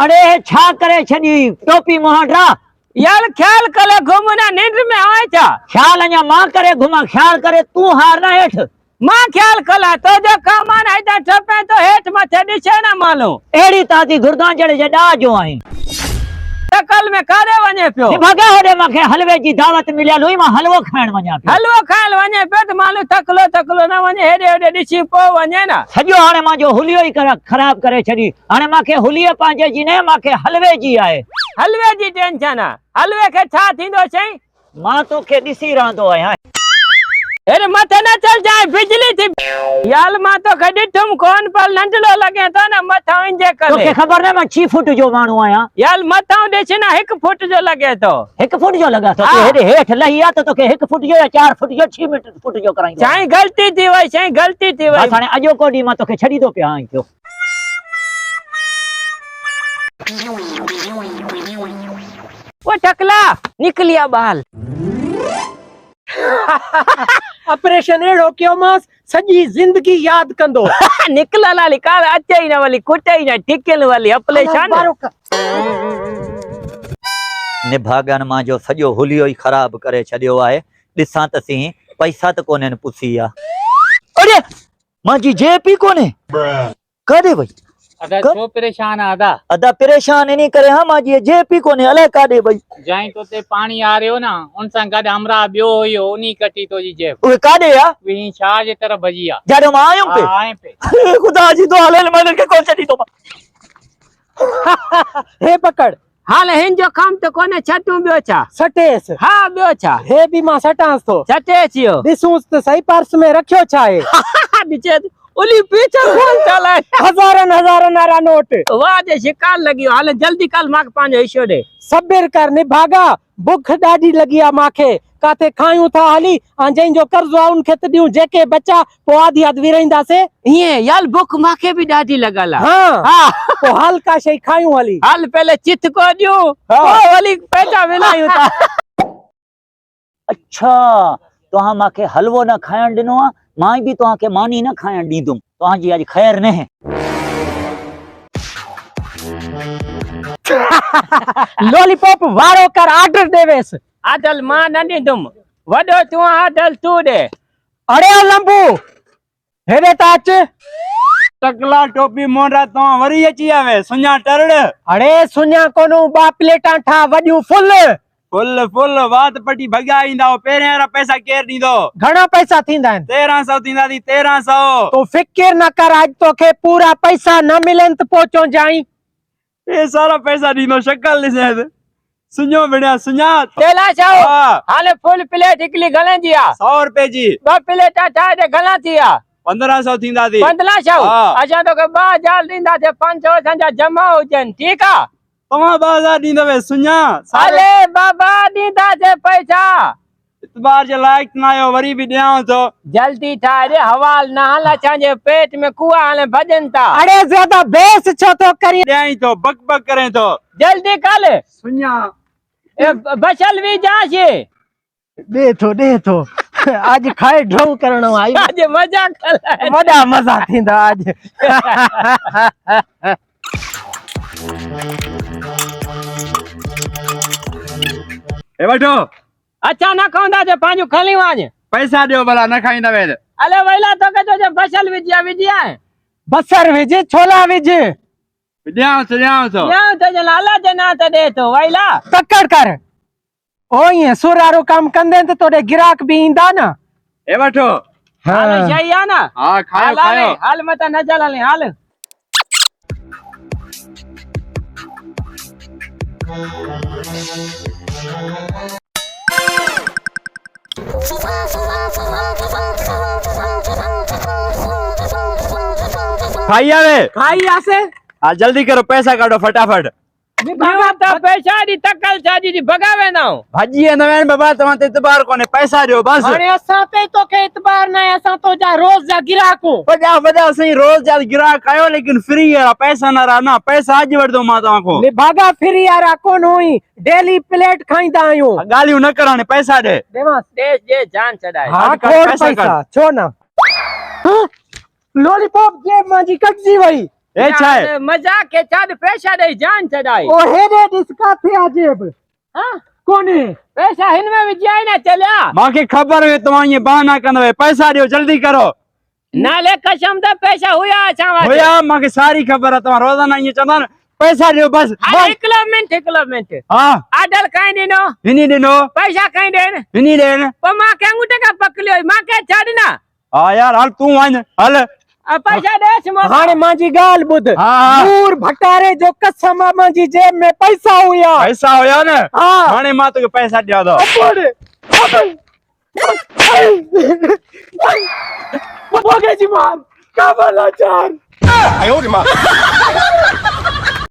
अरे छा करे छनी टोपी मोहंडरा यार ख्याल कले घूमना नींद में आए था। ख्याल अञा मां करे घुमा ख्याल करे तू हार ना हेठ मां ख्याल कला तो जो कामान आइदा ठपे तो हेठ मथे दिसे ना मालूम एड़ी ताती गुरदां जड़े जडा जो आई कल में करे वने पियो भगे होडे माखे हलवे जी दावत मिलिया लोई मां हलवो खाण वञा पियो हलवो खाइल वने पे तो मालूम तकलो ना वने हेडे हेडे दिसी पो वने ना सजो हाने मां जो हुलियो ही खराब करे छडी हाने माखे हुलियो पांजे जी ने माखे हलवे जी आए हलवे जी टेंशन हलवे के छा थींदो छई मां तो के दिसी रहंदो आया अरे मथे न चल जाए बिजली थी याल मां तो खडी तुम कौन पर नंडलो लगे तो ना मथा इंजे करे तो के खबर ने मैं 6 फुट जो मानू आया याल मथा देछ ना 1 फुट जो लगे तो 1 फुट जो लगा तो हेडे हेठ लहिया तो के 1 फुट जो या 4 फुट जो 6 फुट जो कराई चाहे गलती थी वई चाहे गलती थी वई हाने अजो कोडी मां तो के छडी दो पे आई थियो वो टकला निकलिया बाल ऑपरेशन एड़ो क्यों मास सजी जिंदगी याद कंदो निकला लाली कार अचे ही ना वाली कुटे ही ना टिकल वाली ऑपरेशन ने भागन मां जो सजो हुलियो ही खराब करे छडियो आए दिसा त सी पैसा त कोने पुछिया अरे मां जी जेपी कोने कदे भाई अदा छो परेशान अदा परेशान नहीं करे हां मां जी जेपी कोने अले कादे भाई जाई तो ते पानी आ रयो ना उन सा गड हमरा बियो होयो उनी कटी तो जी जेब ओए कादे या वी शाह जे तरफ भजिया जाडो मां आयो पे आए पे खुदा जी तो हाले मन के कौन छडी तो हे पकड़ हाल हिन जो काम तो कोने छटू बियो छा सटेस हां बियो छा हे भी मां सटांस तो छटेस यो दिसूस तो सही पर्स में रखियो छाए दिचे ओली पीछे कौन चला हजारन नारा नोट वाह जे शिकार लगी हाल जल्दी कल माक पांजो हिस्सो दे सब्र कर निभागा भूख डाडी लगिया माखे काते खायूं था हाली अंजई जो कर्ज उन खे दियो जेके बच्चा पो आधी आध विरंदा से ये याल भूख माके भी डाडी लगला हां हां तो हल्का शई खायूं हाली हाल पहले चित को दियो ओ वाली पैसा मिलायूं था अच्छा तो माके हलवो ना खायण दिनो आ मां भी तो के मानी ना खायण दीदुम तो जी आज खैर ने लॉलीपॉप वारो कर ऑर्डर देवेस आदल मां नंदी तुम वडो तू आदल तू दे अरे लंबू हेरे ताच टकला टोपी मोरा तो वरी अची आवे सुन्या टरड़ अरे सुन्या कोनु बा प्लेटा ठा वडियो फुल फुल फुल बात पटी भगा इंदा पेरेरा पैसा केर दीदो घणा पैसा थींदा 1300 थींदा दी 1300 तो फिक्र न कर आज तो के पूरा पैसा न मिलन तो पहुंचो जाई ए सारा पैसा दीदो शक्ल दिसे सुन्यो बढ़िया सुन्या तेला चाओ हां हाले फुल प्लेट इकली गले दिया 100 रुपए जी बा प्लेट ठाए दे गला दिया 1500 थींदा दी 1500 हाँ। अच्छा तो के 2000 दींदा थे 500 संजा जमा हो जन ठीक आ तमा 2000 दीदो वे सुन्या अरे बाबा दीदा थे पैसा इतबार जे लायक ना आयो वरी भी देओ तो जल्दी ठाए दे हवाल ना हला चांजे पेट में कुआ हले भजन ता अरे ज्यादा बेस छो तो करी देई तो बक बक करे तो जल्दी कल सुन्या ए बचल भी जासे दे तो आज खाए ढो करणो आई आज मजा कर वडा मजा थींदा आज ए बैठो अच्छा ना कहंदा जे पांजो खली वाज पैसा दियो भला न खाइंदा वे अले वैला तो के तो जे बचल विद्या है बसर विज छोला विज देओ तो या तो जे लाला जे ना त दे तो वैला तक्कड़ कर ओ ये सुरारो काम कंदे तो तोरे गिराक भी इंदा ना ए बैठो हाल सही है ना हां खाओ खाओ हाल मत न चल ले हाल खाई आवे खाई आसे आ जल्दी करो पैसा काटो फटाफट भगाता पैसा दी तकल साजी दी भगावे ना भाजी नवेन बाबा तमाते इतबार कोने पैसा दियो बस अरे असा पे तो के इतबार ना असा तो जा रोज जा गिराको बजा बजा सही रोज जा गिराक आयो लेकिन फ्री है पैसा ना रहा ना पैसा आज वर दो माता को ने भागा फिर यार कोन होई डेली प्लेट खाइंदा आयो गालियो न कराने पैसा दे देवास देश जे जान चढ़ाए हां काट पैसा छो ना लॉलीपॉप जेब मां जी कटजी वई ए छा यार, मजाक के चाद पैसा दे जान छड़ाई ओ हेरे डिस्का थे अजेब हां कोने पैसा हिनमें विजाई ना चलिया मांखे खबर है तव्हां ये बहाना कंदव पैसा दियो जल्दी करो नाले कसम दा पैसा हुया असां वटि होया मांखे सारी खबर है तव्हां रोजाना ये चवंदा आहिनि, पैसा दियो बस अरे हिकु मिंट हाँ आडल काई ॾिनो हिनी ॾिनो पैसा काई ॾियनि हिनी ॾियनि पोइ मां के अंगूठे खां पकड़ियो मां के छॾना हाँ यार हल तू वञ हल पैसा ॾेसि मूंखे हाणे मांजी गाल बुध हाँ। दूर भटारे जो कसम आहे मांजी जेब में पैसा हुया पैसा हुया न हाँ हाणे मां तोखे पैसा ॾियां थो जी मार काबला चार